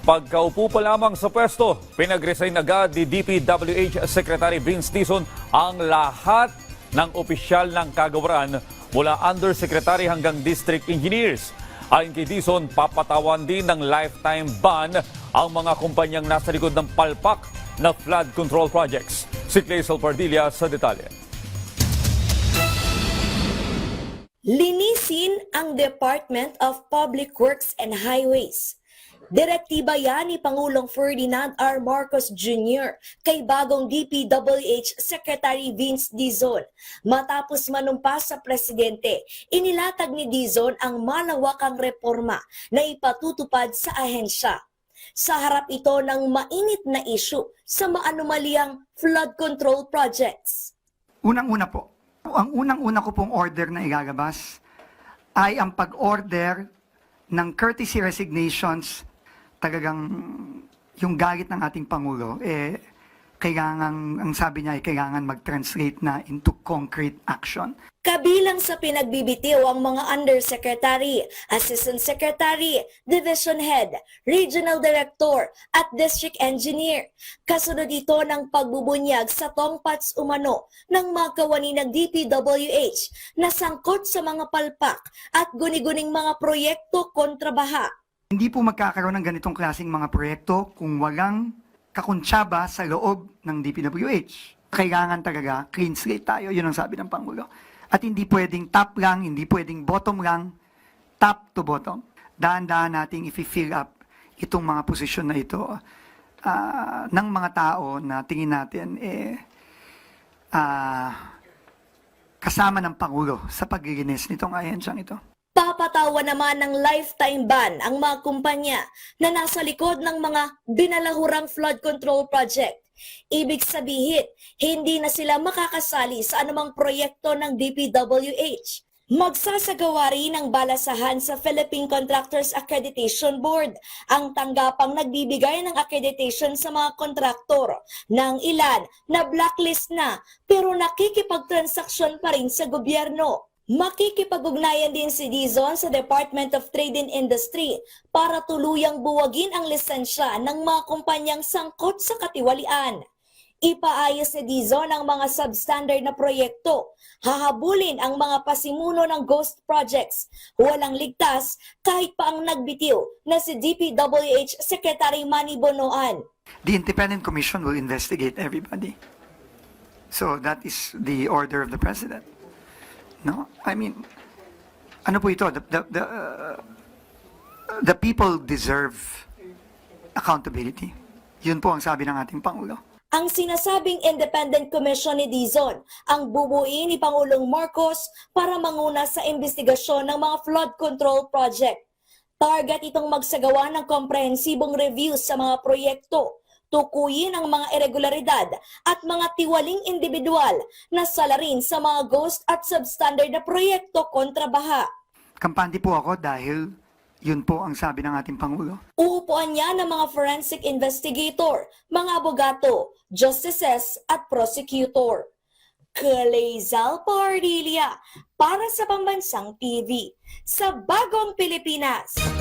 Pagkaupo pa lamang sa pwesto, pinag-resign agad ni DPWH Secretary Vince Dizon ang lahat ng opisyal ng kagawaran mula undersecretary hanggang district engineers. Ayon kay Dizon, papatawan din ng lifetime ban ang mga kumpanyang nasa likod ng palpak na flood control projects. Si Clazel Pardilla sa detalye. Linisin ang Department of Public Works and Highways. Direktiba yan ni Pangulong Ferdinand R. Marcos Jr. kay bagong DPWH Secretary Vince Dizon. Matapos manumpa sa presidente, inilatag ni Dizon ang malawakang reforma na ipatutupad sa ahensya. Sa harap ito ng mainit na issue sa maanumalyang flood control projects. Unang-una po, ang unang-una ko pong order na ilalabas ay ang pag-order ng courtesy resignations. Talagang yung galit ng ating Pangulo, kailangan, ang sabi niya ay kailangan mag-translate na into concrete action. Kabilang sa pinagbibitiw ang mga undersecretary, assistant secretary, division head, regional director at district engineer. Kasunod ito ng pagbubunyag sa tongpats umano ng mga kawani ng DPWH na sangkot sa mga palpak at guni-guning mga proyekto kontra baha. Hindi po magkakaroon ng ganitong klaseng mga proyekto kung walang kakuntsaba sa loob ng DPWH. Kailangan talaga clean slate tayo, yun ang sabi ng Pangulo. At hindi pwedeng top lang, hindi pwedeng bottom lang, top to bottom. Dahan-dahan nating i-fill up itong mga posisyon na ito ng mga tao na tingin natin kasama ng Pangulo sa paglilinis nitong ahensyang ito. Papatawa naman ng lifetime ban ang mga kumpanya na nasa likod ng mga binalahurang flood control project. Ibig sabihin, hindi na sila makakasali sa anumang proyekto ng DPWH. Magsasagawa rin ng balasahan sa Philippine Contractors Accreditation Board ang tanggapang nagbibigay ng accreditation sa mga kontraktor ng ilan na blacklist na pero nakikipagtransaksyon pa rin sa gobyerno. Makikipag-ugnayan din si Dizon sa Department of Trade and Industry para tuluyang buwagin ang lisensya ng mga kumpanyang sangkot sa katiwalian. Ipaayos ni Dizon ang mga substandard na proyekto, hahabulin ang mga pasimuno ng ghost projects, walang ligtas kahit pa ang nagbitiw na si DPWH Secretary Manny Bonoan. The Independent Commission will investigate everybody. So that is the order of the President. No, I mean, ano po ito? The people deserve accountability. Yun po ang sabi ng ating Pangulo. Ang sinasabing Independent Commission ni Dizon ang bubuin ni Pangulong Marcos para manguna sa investigasyon ng mga flood control project. Target itong magsagawa ng komprehensibong review sa mga proyekto, tukuyin ang mga irregularidad at mga tiwaling individual na salarin sa mga ghost at substandard na proyekto kontra baha. Kampante po ako dahil yun po ang sabi ng ating Pangulo. Uupuan niya ng mga forensic investigator, mga abogato, justices at prosecutor. Clazel Pardilla para sa Pambansang TV sa Bagong Pilipinas.